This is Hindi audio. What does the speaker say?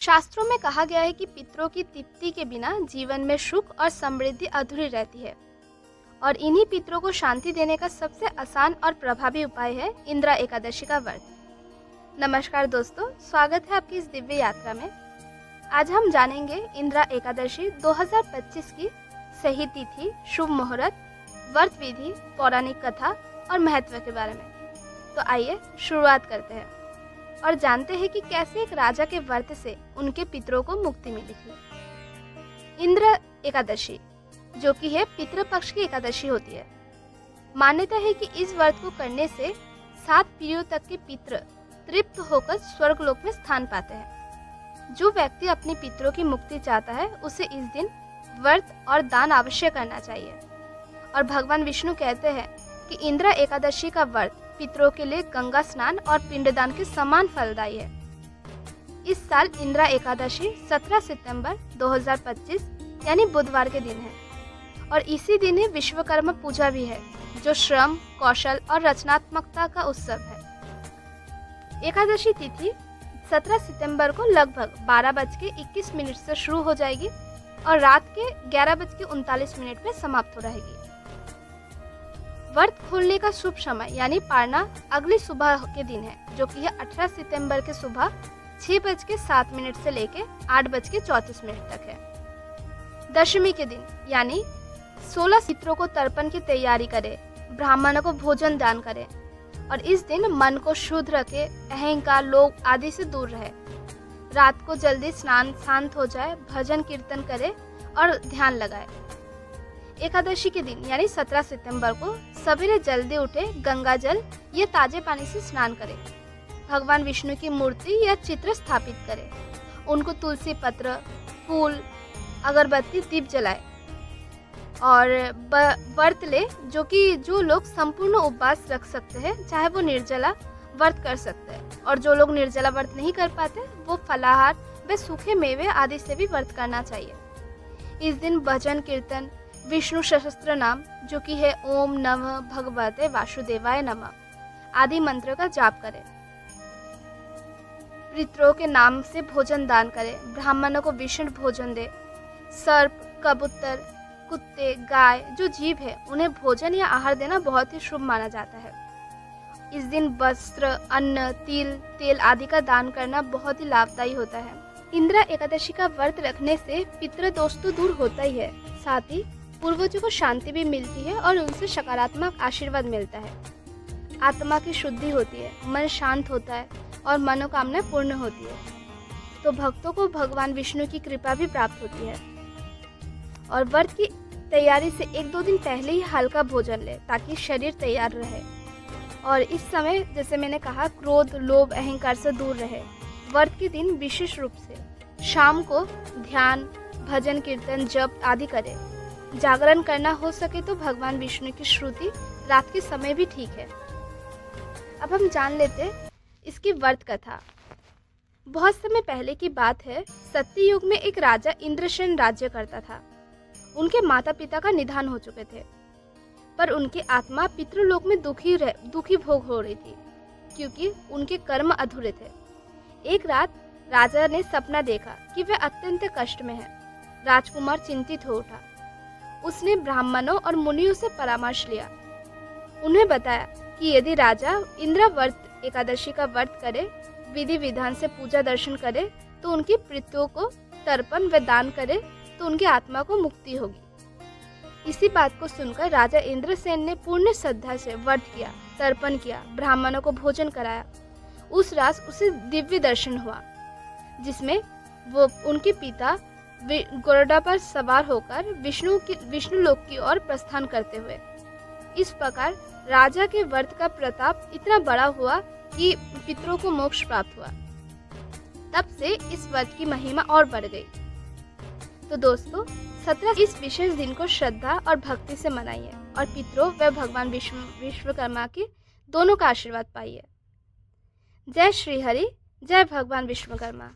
शास्त्रों में कहा गया है कि पितरों की तृप्ति के बिना जीवन में सुख और समृद्धि अधूरी रहती है और इन्हीं पितरों को शांति देने का सबसे आसान और प्रभावी उपाय है इंदिरा एकादशी का व्रत। नमस्कार दोस्तों, स्वागत है आपकी इस दिव्य यात्रा में। आज हम जानेंगे इंदिरा एकादशी 2025 की सही तिथि, शुभ मुहूर्त, व्रत विधि, पौराणिक कथा और महत्व के बारे में। तो आइए शुरुआत करते हैं और जानते हैं कि कैसे एक राजा के व्रत से उनके पितरों को मुक्ति मिली थी। इंदिरा एकादशी, जो कि है पितृपक्ष की एकादशी होती है। मान्यता है कि इस व्रत को करने से 7 पीढ़ियों तक के पितृ तृप्त होकर स्वर्गलोक में स्थान पाते हैं। जो व्यक्ति अपने पितरों की मुक्ति चाहता है उसे इस दिन व्रत और दान अवश्य करना चाहिए। और भगवान विष्णु कहते हैं कि इंदिरा एकादशी का व्रत पितरों के लिए गंगा स्नान और पिंडदान के समान फलदायी है। इस साल इंदिरा एकादशी 17 सितंबर 2025 यानी बुधवार के दिन है और इसी दिन ही विश्वकर्मा पूजा भी है, जो श्रम, कौशल और रचनात्मकता का उत्सव है। एकादशी तिथि 17 सितंबर को लगभग 12:21 से शुरू हो जाएगी और रात के 11:39 में समाप्त हो रहेगी। व्रत खोलने का शुभ समय यानी पारना अगली सुबह के दिन है, जो कि है 18 सितंबर के सुबह 6:07 से लेके 8:34 तक है। दशमी के दिन यानी 16 पितरों को तर्पण की तैयारी करें, ब्राह्मणों को भोजन दान करें और इस दिन मन को शुद्ध रखे, अहंकार, लोभ आदि से दूर रहे। रात को जल्दी स्नान शांत हो जाए, भजन कीर्तन करे और ध्यान लगाए। एकादशी के दिन यानी 17 सितंबर को सवेरे जल्दी उठे, गंगा जल या ताजे पानी से स्नान करें। भगवान विष्णु की मूर्ति या चित्र स्थापित करें, उनको तुलसी पत्र, फूल, अगरबत्ती, दीप जलाए और व्रत ले। जो लोग संपूर्ण उपवास रख सकते हैं, चाहे वो निर्जला व्रत कर सकते हैं, और जो लोग निर्जला व्रत नहीं कर पाते वो फलाहार व सूखे मेवे आदि से भी व्रत करना चाहिए। इस दिन भजन कीर्तन, विष्णु सहस्त्र नाम, जो कि है ओम नमः भगवते वासुदेवाय नमः आदि मंत्र का जाप करें। पितरों के नाम से भोजन दान करें, ब्राह्मणों को विष्णु भोजन दे। सर्प, कबूतर, कुत्ते, गाय जो जीव है उन्हें भोजन या आहार देना बहुत ही शुभ माना जाता है। इस दिन वस्त्र, अन्न, तिल, तेल आदि का दान करना बहुत ही लाभदायी होता है। इंदिरा एकादशी का व्रत रखने से पितृ दोष तो दूर होता ही है, साथ ही पूर्वजों को शांति भी मिलती है और उनसे सकारात्मक आशीर्वाद मिलता है। आत्मा की शुद्धि होती है, मन शांत होता है और मनोकामना पूर्ण होती है। तो भक्तों को भगवान विष्णु की कृपा भी प्राप्त होती है। और व्रत की तैयारी से 1-2 दिन पहले ही हल्का भोजन ले, ताकि शरीर तैयार रहे और इस समय जैसे मैंने कहा क्रोध, लोभ, अहंकार से दूर रहे। व्रत के दिन विशेष रूप से शाम को ध्यान, भजन कीर्तन, जप आदि करें। जागरण करना हो सके तो भगवान विष्णु की श्रुति रात के समय भी ठीक है। अब हम जान लेते इसकी व्रत कथा। बहुत समय पहले की बात है, सत्ययुग में एक राजा इंद्रसेन राज्य करता था। उनके माता पिता का निधन हो चुके थे, पर उनकी आत्मा पितृलोक में दुखी भोग हो रही थी, क्योंकि उनके कर्म अधूरे थे। एक रात राजा ने सपना देखा कि वह अत्यंत कष्ट में है। राजकुमार चिंतित हो उठा। उसने ब्राह्मणों और मुनियों से परामर्श लिया। उन्हें बताया कि यदि राजा इंदिरा व्रत एकादशी का व्रत करे, विधि विधान से पूजा दर्शन करे, तो उनकी पितरों को तर्पण व दान करे तो उनकी आत्मा को मुक्ति होगी। इसी बात को सुनकर राजा इंद्रसेन ने पूर्ण श्रद्धा से व्रत किया, तर्पण किया, ब्राह्मणों को भोजन कराया। उस रात उसे दिव्य दर्शन हुआ, जिसमें वो उनके पिता गरुड़ पर सवार होकर विष्णु लोक की ओर प्रस्थान करते हुए। इस प्रकार राजा के व्रत का प्रताप इतना बड़ा हुआ कि पितरों को मोक्ष प्राप्त हुआ। तब से इस व्रत की महिमा और बढ़ गई। तो दोस्तों, 17 इस विशेष दिन को श्रद्धा और भक्ति से मनाइए और पितरों व भगवान विश्वकर्मा की दोनों का आशीर्वाद पाइए। जय श्री हरि, जय भगवान विश्वकर्मा।